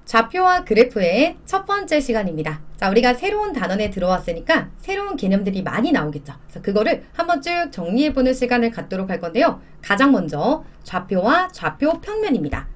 좌표와 그래프의 첫 번째 시간입니다. 자, 우리가 새로운 단원에 들어왔으니까 새로운 개념들이 많이 나오겠죠. 그래서 그거를 한번 쭉 정리해보는 시간을 갖도록 할 건데요. 가장 먼저 좌표와 좌표 평면입니다.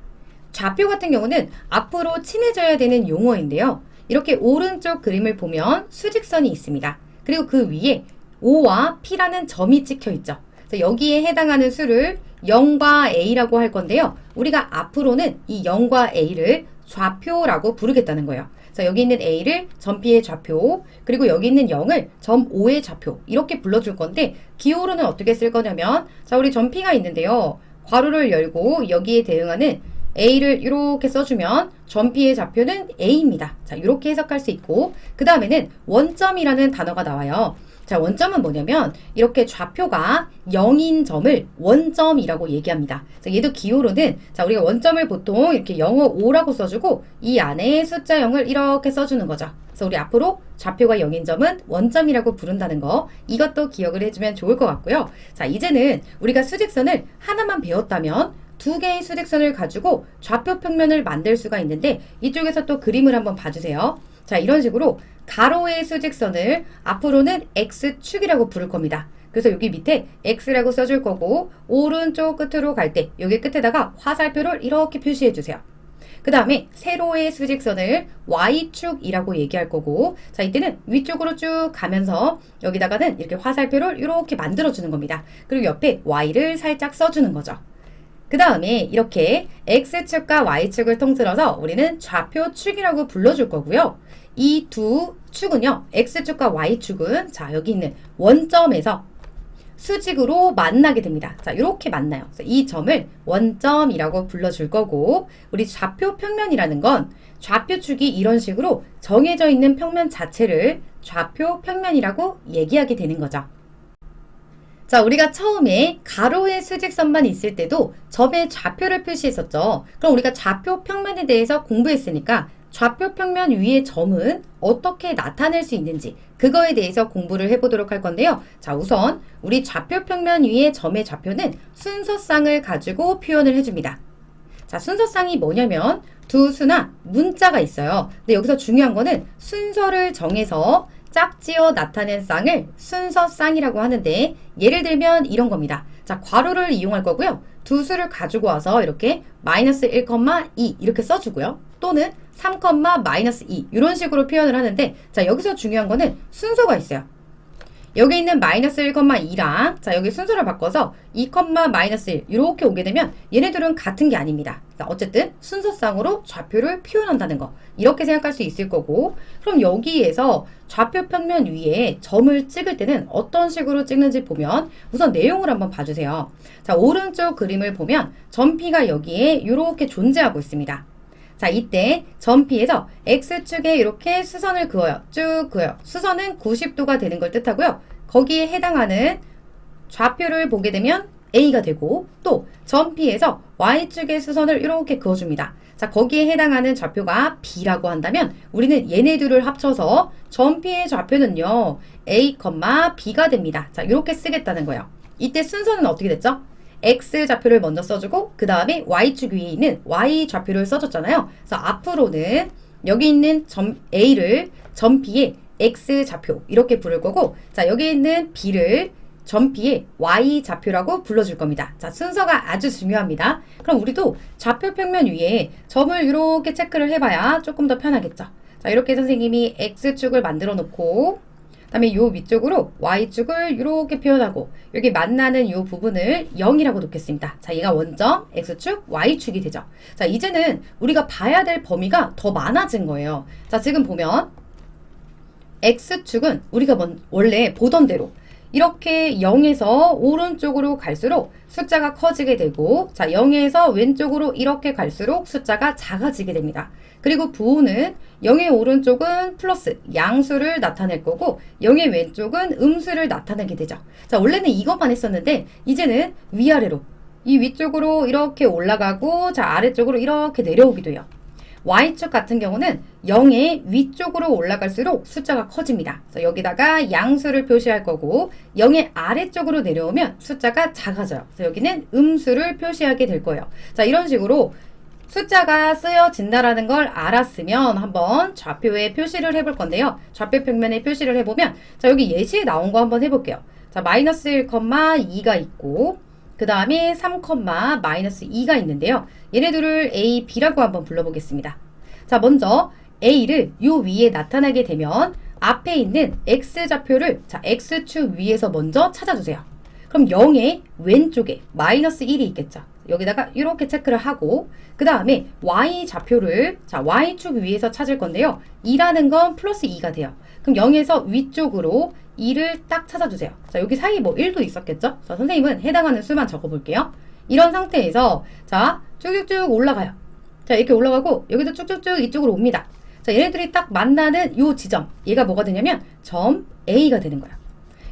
좌표 같은 경우는 앞으로 친해져야 되는 용어인데요. 이렇게 오른쪽 그림을 보면 수직선이 있습니다. 그리고 그 위에 O와 P라는 점이 찍혀 있죠. 그래서 여기에 해당하는 수를 0과 A라고 할 건데요. 우리가 앞으로는 이 0과 A를 좌표라고 부르겠다는 거예요. 그래서 여기 있는 A를 점 P의 좌표, 그리고 여기 있는 0을 점 O의 좌표 이렇게 불러줄 건데 기호로는 어떻게 쓸 거냐면 자, 우리 점 P가 있는데요. 괄호를 열고 여기에 대응하는 A를 이렇게 써주면 점 P의 좌표는 A입니다. 자, 이렇게 해석할 수 있고 그 다음에는 원점이라는 단어가 나와요. 자, 원점은 뭐냐면 이렇게 좌표가 0인 점을 원점이라고 얘기합니다. 자, 얘도 기호로는 자, 우리가 원점을 보통 이렇게 영어 5라고 써주고 이 안에 숫자 0을 이렇게 써주는 거죠. 그래서 우리 앞으로 좌표가 0인 점은 원점이라고 부른다는 거 이것도 기억을 해주면 좋을 것 같고요. 자, 이제는 우리가 수직선을 하나만 배웠다면 두 개의 수직선을 가지고 좌표 평면을 만들 수가 있는데 이쪽에서 또 그림을 한번 봐주세요. 자, 이런 식으로 가로의 수직선을 앞으로는 X축이라고 부를 겁니다. 그래서 여기 밑에 X라고 써줄 거고 오른쪽 끝으로 갈 때 여기 끝에다가 화살표를 이렇게 표시해 주세요. 그 다음에 세로의 수직선을 Y축이라고 얘기할 거고 자, 이때는 위쪽으로 쭉 가면서 여기다가는 이렇게 화살표를 이렇게 만들어 주는 겁니다. 그리고 옆에 Y를 살짝 써주는 거죠. 그 다음에 이렇게 X축과 Y축을 통틀어서 우리는 좌표축이라고 불러줄 거고요. 이 두 축은요, X축과 Y축은 자, 여기 있는 원점에서 수직으로 만나게 됩니다. 자, 이렇게 만나요. 그래서 이 점을 원점이라고 불러줄 거고 우리 좌표 평면이라는 건 좌표축이 이런 식으로 정해져 있는 평면 자체를 좌표 평면이라고 얘기하게 되는 거죠. 자, 우리가 처음에 가로의 수직선만 있을 때도 점의 좌표를 표시했었죠. 그럼 우리가 좌표 평면에 대해서 공부했으니까 좌표 평면 위의 점은 어떻게 나타낼 수 있는지 그거에 대해서 공부를 해보도록 할 건데요. 자, 우선 우리 좌표 평면 위의 점의 좌표는 순서쌍을 가지고 표현을 해줍니다. 자, 순서쌍이 뭐냐면 두 수나 문자가 있어요. 근데 여기서 중요한 거는 순서를 정해서 짝지어 나타낸 쌍을 순서쌍이라고 하는데 예를 들면 이런 겁니다. 자, 괄호를 이용할 거고요. 두 수를 가지고 와서 이렇게 마이너스 1,2 이렇게 써주고요. 또는 3,-2 이런 식으로 표현을 하는데 자, 여기서 중요한 거는 순서가 있어요. 여기 있는 마이너스 1,2랑 자, 여기 순서를 바꿔서 2,-1 이렇게 오게 되면 얘네들은 같은 게 아닙니다. 자, 어쨌든 순서쌍으로 좌표를 표현한다는 거 이렇게 생각할 수 있을 거고 그럼 여기에서 좌표 평면 위에 점을 찍을 때는 어떤 식으로 찍는지 보면 우선 내용을 한번 봐주세요. 자, 오른쪽 그림을 보면 점 P가 여기에 이렇게 존재하고 있습니다. 자, 이때 점 P에서 X축에 이렇게 수선을 그어요. 쭉 그어요. 수선은 90도가 되는 걸 뜻하고요. 거기에 해당하는 좌표를 보게 되면 A가 되고 또 점 P에서 Y축의 수선을 이렇게 그어줍니다. 자, 거기에 해당하는 좌표가 B라고 한다면 우리는 얘네 둘을 합쳐서 점 P의 좌표는요. A, B가 됩니다. 자, 이렇게 쓰겠다는 거예요. 이때 순서는 어떻게 됐죠? X 좌표를 먼저 써주고 그 다음에 Y축 위에 있는 Y 좌표를 써줬잖아요. 그래서 앞으로는 여기 있는 점 A를 점 B의 X 좌표 이렇게 부를 거고 자, 여기 있는 B를 점 B의 Y 좌표라고 불러줄 겁니다. 자, 순서가 아주 중요합니다. 그럼 우리도 좌표 평면 위에 점을 이렇게 체크를 해봐야 조금 더 편하겠죠. 자, 이렇게 선생님이 X축을 만들어 놓고 그다음에 요 위쪽으로 Y축을 이렇게 표현하고 여기 만나는 요 부분을 0이라고 놓겠습니다. 자, 얘가 원점 X축, Y축이 되죠. 자, 이제는 우리가 봐야 될 범위가 더 많아진 거예요. 자, 지금 보면 X축은 우리가 원래 보던 대로 이렇게 0에서 오른쪽으로 갈수록 숫자가 커지게 되고 자, 0에서 왼쪽으로 이렇게 갈수록 숫자가 작아지게 됩니다. 그리고 부호는 0의 오른쪽은 플러스 양수를 나타낼 거고 0의 왼쪽은 음수를 나타내게 되죠. 자, 원래는 이것만 했었는데 이제는 위아래로 이 위쪽으로 이렇게 올라가고 자, 아래쪽으로 이렇게 내려오기도 해요. Y축 같은 경우는 0의 위쪽으로 올라갈수록 숫자가 커집니다. 그래서 여기다가 양수를 표시할 거고 0의 아래쪽으로 내려오면 숫자가 작아져요. 그래서 여기는 음수를 표시하게 될 거예요. 자, 이런 식으로 숫자가 쓰여진다라는 걸 알았으면 한번 좌표에 표시를 해볼 건데요. 좌표 평면에 표시를 해보면 자, 여기 예시에 나온 거 한번 해볼게요. 자, 마이너스 1,2가 있고 그 다음에 3, 마이너스 2가 있는데요. 얘네들을 A, B라고 한번 불러보겠습니다. 자, 먼저 A를 요 위에 나타나게 되면 앞에 있는 X좌표를 자, X축 위에서 먼저 찾아주세요. 그럼 0의 왼쪽에 마이너스 1이 있겠죠. 여기다가 이렇게 체크를 하고 그 다음에 Y좌표를 자, Y축 위에서 찾을 건데요. 2라는 건 플러스 2가 돼요. 그럼 0에서 위쪽으로 2를 딱 찾아주세요. 자, 여기 사이 뭐 1도 있었겠죠? 자, 선생님은 해당하는 수만 적어볼게요. 이런 상태에서 자, 쭉쭉쭉 올라가요. 자, 이렇게 올라가고 여기도 쭉쭉쭉 이쪽으로 옵니다. 자, 얘네들이 딱 만나는 요 지점, 얘가 뭐가 되냐면 점 A가 되는 거예요.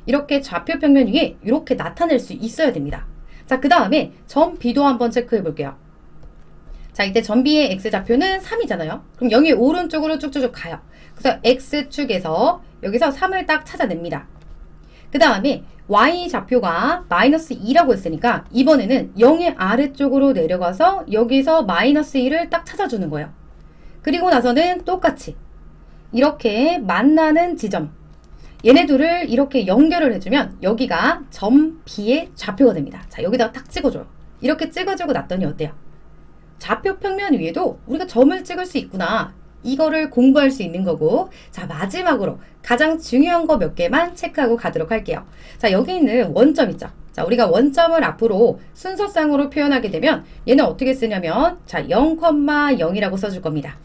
이렇게 좌표 평면 위에 이렇게 나타낼 수 있어야 됩니다. 자, 그 다음에 점 B도 한번 체크해 볼게요. 자, 이때 점 B의 X좌표는 3이잖아요. 그럼 0이 오른쪽으로 쭉쭉쭉 가요. 그래서 X축에서 여기서 3을 딱 찾아냅니다. 그 다음에 Y좌표가 마이너스 2라고 했으니까 이번에는 0의 아래쪽으로 내려가서 여기서 마이너스 2를 딱 찾아주는 거예요. 그리고 나서는 똑같이 이렇게 만나는 지점 얘네들을 이렇게 연결을 해주면 여기가 점 B의 좌표가 됩니다. 자, 여기다가 딱 찍어줘요. 이렇게 찍어주고 났더니 어때요? 좌표 평면 위에도 우리가 점을 찍을 수 있구나. 이거를 공부할 수 있는 거고 자, 마지막으로 가장 중요한 거 몇 개만 체크하고 가도록 할게요. 자, 여기 있는 원점 있죠? 자, 우리가 원점을 앞으로 순서상으로 표현하게 되면 얘는 어떻게 쓰냐면 자, 0,0이라고 써줄 겁니다.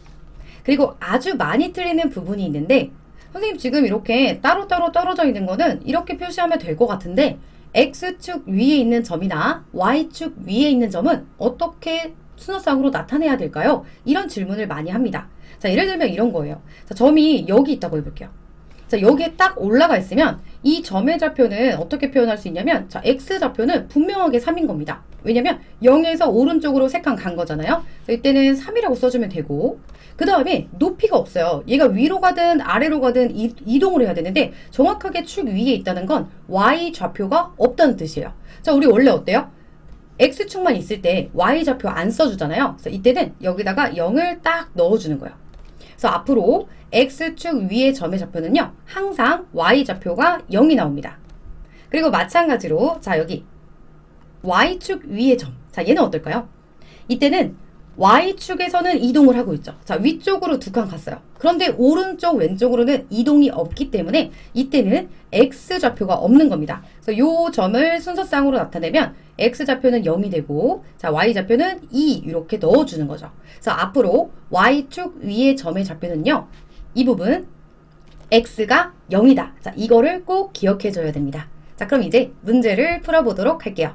그리고 아주 많이 틀리는 부분이 있는데 선생님 지금 이렇게 따로따로 떨어져 있는 거는 이렇게 표시하면 될 것 같은데 X축 위에 있는 점이나 Y축 위에 있는 점은 어떻게 순서상으로 나타내야 될까요? 이런 질문을 많이 합니다. 자, 예를 들면 이런 거예요. 자, 점이 여기 있다고 해볼게요. 자, 여기에 딱 올라가 있으면 이 점의 좌표는 어떻게 표현할 수 있냐면 자, X좌표는 분명하게 3인 겁니다. 왜냐면 0에서 오른쪽으로 3칸 간 거잖아요. 이때는 3이라고 써주면 되고 그 다음에 높이가 없어요. 얘가 위로 가든 아래로 가든 이동을 해야 되는데 정확하게 축 위에 있다는 건 Y좌표가 없다는 뜻이에요. 자, 우리 원래 어때요? X축만 있을 때 Y좌표 안 써주잖아요. 그래서 이때는 여기다가 0을 딱 넣어주는 거예요. 그래서 앞으로 X축 위의 점의 좌표는요. 항상 Y좌표가 0이 나옵니다. 그리고 마찬가지로 자, 여기 Y축 위의 점. 자, 얘는 어떨까요? 이때는 Y축에서는 이동을 하고 있죠. 자, 위쪽으로 2칸 갔어요. 그런데 오른쪽, 왼쪽으로는 이동이 없기 때문에 이때는 X좌표가 없는 겁니다. 그래서 이 점을 순서상으로 나타내면 X좌표는 0이 되고 자, Y좌표는 2 이렇게 넣어주는 거죠. 그래서 앞으로 Y축 위의 점의 좌표는요. 이 부분 X가 0이다. 자, 이거를 꼭 기억해 줘야 됩니다. 자, 그럼 이제 문제를 풀어보도록 할게요.